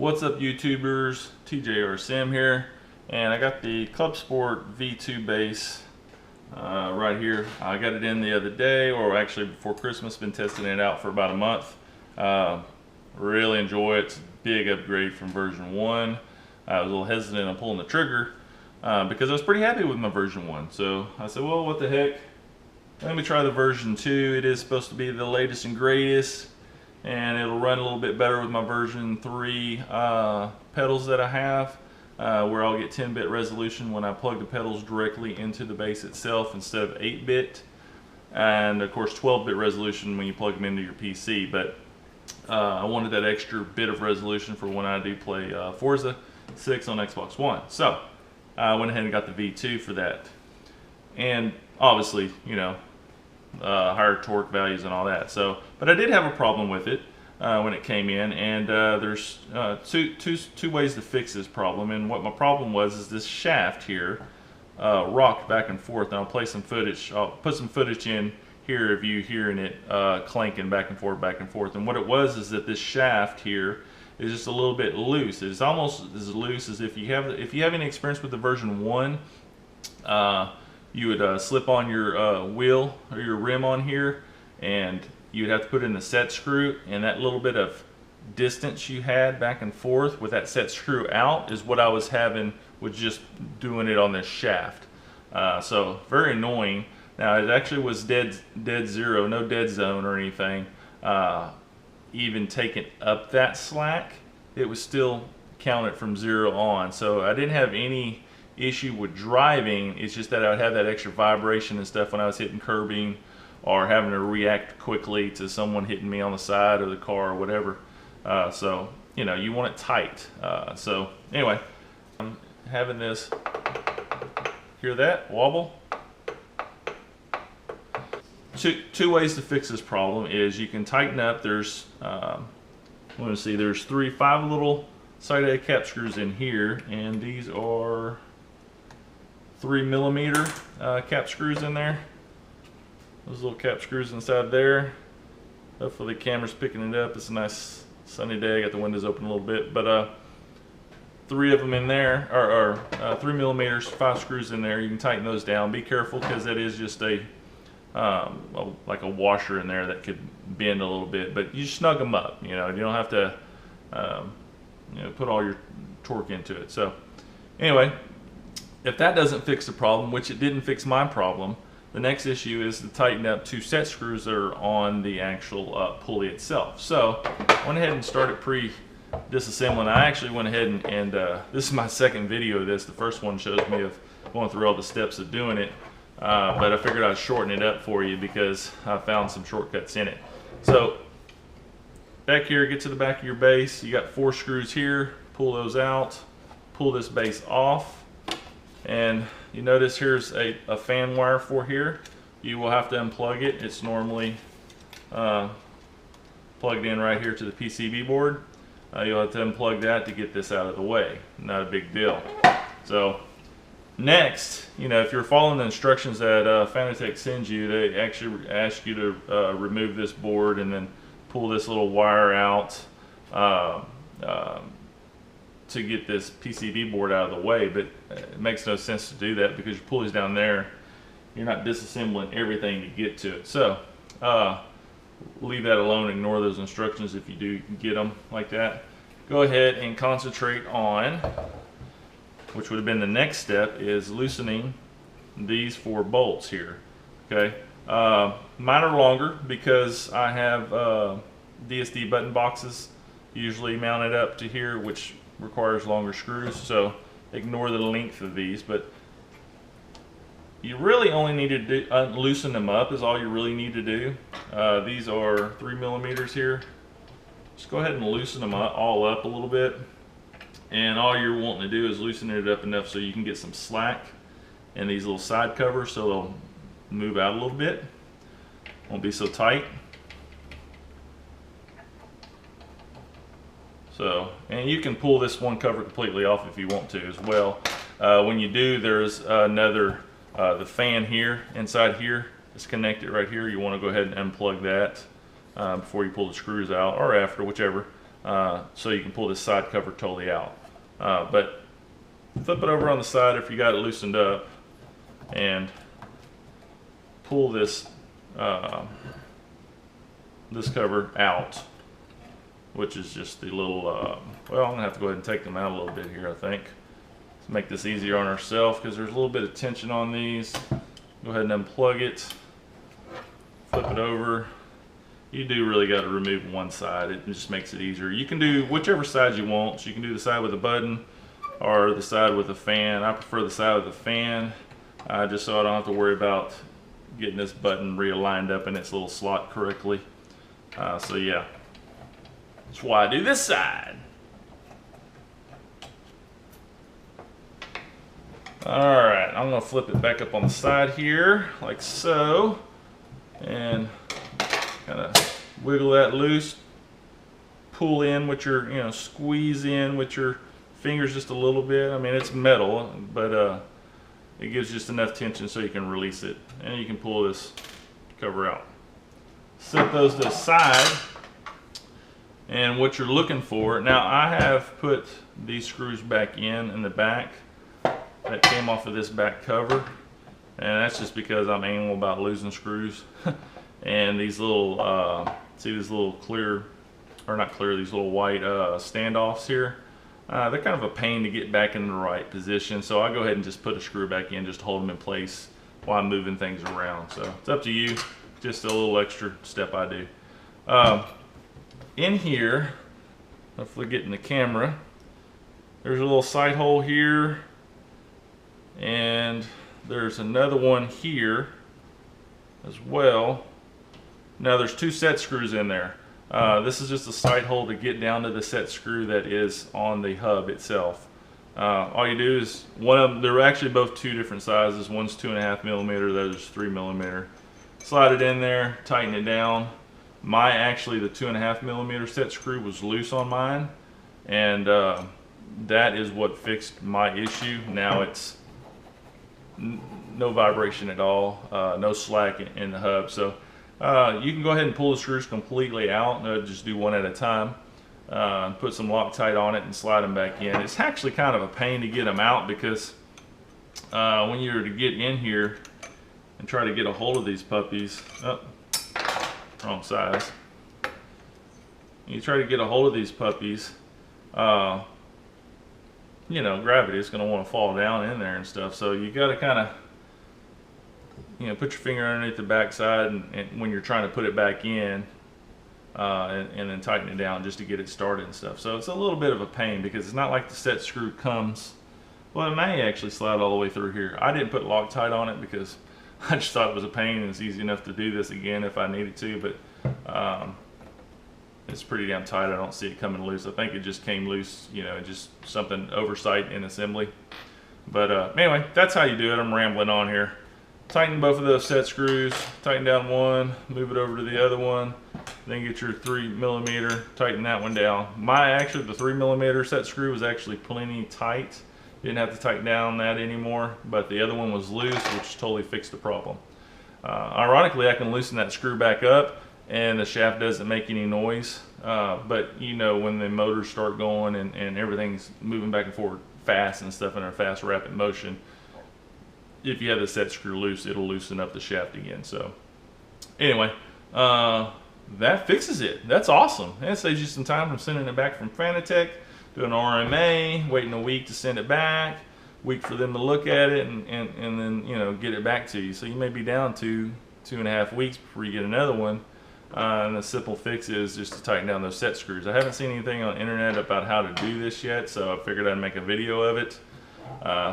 What's up, YouTubers? TJR Sim here, and I got the Club Sport V2 Base right here. I got it in the other day, or actually before Christmas. Been testing it out for about a month. Really enjoy it. It's a big upgrade from version 1. I was a little hesitant on pulling the trigger because I was pretty happy with my version 1. So I said, well, what the heck? Let me try the version 2. It is supposed to be the latest and greatest, and it'll run a little bit better with my version 3 pedals that I have, where I'll get 10-bit resolution when I plug the pedals directly into the base itself instead of 8-bit, and of course 12-bit resolution when you plug them into your PC. But I wanted that extra bit of resolution for when I do play Forza 6 on Xbox One. So I went ahead and got the V2 for that, and obviously, you know, higher torque values and all that. So, but I did have a problem with it when it came in, and there's two ways to fix this problem. And what my problem was is this shaft here rocked back and forth. And I'll play some footage. I'll put some footage in here of you hearing it clanking back and forth, back and forth. And what it was is that this shaft here is just a little bit loose. It's almost as loose as if you have any experience with the version 1. You would slip on your wheel or your rim on here, and you'd have to put in the set screw, and that little bit of distance you had back and forth with that set screw out is what I was having with just doing it on this shaft. So very annoying. Now it actually was dead zero, no dead zone or anything. Even taking up that slack, it was still counted from 0 on. So I didn't have any issue with driving. It's just that I would have that extra vibration and stuff when I was hitting curbing or having to react quickly to someone hitting me on the side of the car or whatever. So, you know, you want it tight. So anyway, I'm having this, hear that wobble? Two ways to fix this problem is you can tighten up. There's, let me see, there's 5 little side A cap screws in here, and these are 3mm cap screws in there. Those little cap screws inside there. Hopefully the camera's picking it up. It's a nice sunny day. I got the windows open a little bit, but 3 of them in there, or 3mm, 5 screws in there. You can tighten those down. Be careful, because that is just like a washer in there that could bend a little bit. But you snug them up. You know, you don't have to you know, put all your torque into it. So anyway, if that doesn't fix the problem, which it didn't fix my problem, the next issue is to tighten up 2 set screws that are on the actual pulley itself. So I went ahead and started pre-disassembling. I actually went ahead and this is my second video of this. The first one shows me of going through all the steps of doing it, but I figured I'd shorten it up for you because I found some shortcuts in it. So back here, get to the back of your base. You got 4 screws here. Pull those out. Pull this base off. And you notice here's a fan wire for here. You will have to unplug it. It's normally plugged in right here to the PCB board. You'll have to unplug that to get this out of the way. Not a big deal. So next, you know, if you're following the instructions that Fanatec sends you, they actually ask you to remove this board and then pull this little wire out to get this PCB board out of the way. But it makes no sense to do that because your pulley's down there. You're not disassembling everything to get to it. So leave that alone. Ignore those instructions if you do get them like that. Go ahead and concentrate on, which would have been the next step, is loosening these 4 bolts here. Okay, mine are longer because I have DSD button boxes usually mounted up to here, which requires longer screws. So ignore the length of these, but you really only need to do, loosen them up is all you really need to do. These are 3mm here. Just go ahead and loosen them all up a little bit, and all you're wanting to do is loosen it up enough so you can get some slack in these little side covers, so they'll move out a little bit, won't be so tight. So, and you can pull this one cover completely off if you want to as well. When you do, there's another, the fan here, inside here, is connected right here. You want to go ahead and unplug that before you pull the screws out, or after, whichever. so you can pull this side cover totally out. But flip it over on the side if you got it loosened up, and pull this this cover out, which is just the little, well, I'm gonna have to go ahead and take them out a little bit here, I think, to make this easier on ourselves, because there's a little bit of tension on these. Go ahead and unplug it, flip it over. You do really got to remove one side. It just makes it easier. You can do whichever side you want. So you can do the side with a button or the side with a fan. I prefer the side with a fan, just so I don't have to worry about getting this button realigned up in its little slot correctly. So yeah, that's why I do this side. Alright, I'm going to flip it back up on the side here, like so, and kind of wiggle that loose, pull in with your, squeeze in with your fingers just a little bit. I mean, it's metal, but it gives just enough tension so you can release it, and you can pull this cover out. Set those to the side, and what you're looking for, now I have put these screws back in the back that came off of this back cover, and that's just because I'm anal about losing screws. And these little, see these little clear, or not clear, these little white standoffs here, they're kind of a pain to get back in the right position, so I go ahead and just put a screw back in just to hold them in place while I'm moving things around. So it's up to you, just a little extra step I do. In here, hopefully getting the camera, there's a little sight hole here, and there's another one here as well. Now there's two set screws in there. This is just a sight hole to get down to the set screw that is on the hub itself. All you do is, one of them, they're actually both two different sizes. One's 2.5 millimeter, the other's 3 millimeter. Slide it in there, tighten it down. Actually the 2.5 millimeter set screw was loose on mine, and that is what fixed my issue. Now it's no vibration at all, no slack in the hub. So you can go ahead and pull the screws completely out, just do one at a time, put some Loctite on it and slide them back in. It's actually kind of a pain to get them out, because when you're to get in here and try to get a hold of these puppies, wrong size. You try to get a hold of these puppies, gravity is going to want to fall down in there and stuff. So you got to kind of, put your finger underneath the back side, and when you're trying to put it back in, and then tighten it down just to get it started and stuff. So it's a little bit of a pain, because it's not like the set screw comes, well, it may actually slide all the way through here. I didn't put Loctite on it because I just thought it was a pain, and it's easy enough to do this again if I needed to, but it's pretty damn tight. I don't see it coming loose. I think it just came loose, just something oversight in assembly. But anyway, that's how you do it. I'm rambling on here. Tighten both of those set screws, tighten down one, move it over to the other one, then get your 3 millimeter, tighten that one down. Actually, the 3 millimeter set screw was actually plenty tight. Didn't have to tighten down that anymore, but the other one was loose, which totally fixed the problem. Ironically, I can loosen that screw back up, and the shaft doesn't make any noise. But when the motors start going and everything's moving back and forth fast and stuff in a fast, rapid motion, if you have the set screw loose, it'll loosen up the shaft again. So anyway, that fixes it. That's awesome. That saves you some time from sending it back from Fanatec, doing RMA, waiting a week to send it back, week for them to look at it, and then get it back to you. So you may be down to 2.5 weeks before you get another one. And the simple fix is just to tighten down those set screws. I haven't seen anything on the internet about how to do this yet, so I figured I'd make a video of it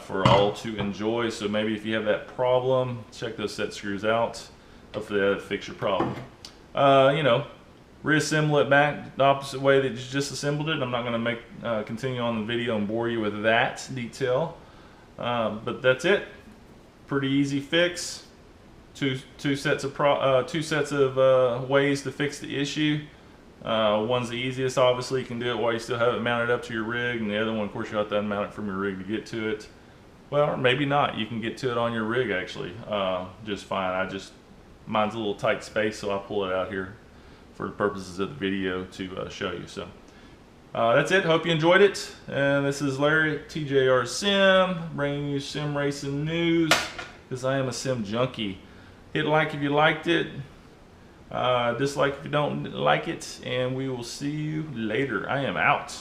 for all to enjoy. So maybe if you have that problem, check those set screws out. Hopefully that'll fix your problem. Reassemble it back the opposite way that you just assembled it. I'm not going to continue on the video and bore you with that detail, but that's it. Pretty easy fix. Two sets of ways to fix the issue. One's the easiest, obviously. You can do it while you still have it mounted up to your rig, and the other one, of course, you have to unmount it from your rig to get to it. Well, or maybe not. You can get to it on your rig, actually, just fine. Mine's a little tight space, so I'll pull it out here for the purposes of the video to show you. So That's it. Hope you enjoyed it. And this is Larry at TJR Sim, bringing you sim racing news, because I am a sim junkie. Hit like if you liked it. Dislike if you don't like it. And we will see you later. I am out.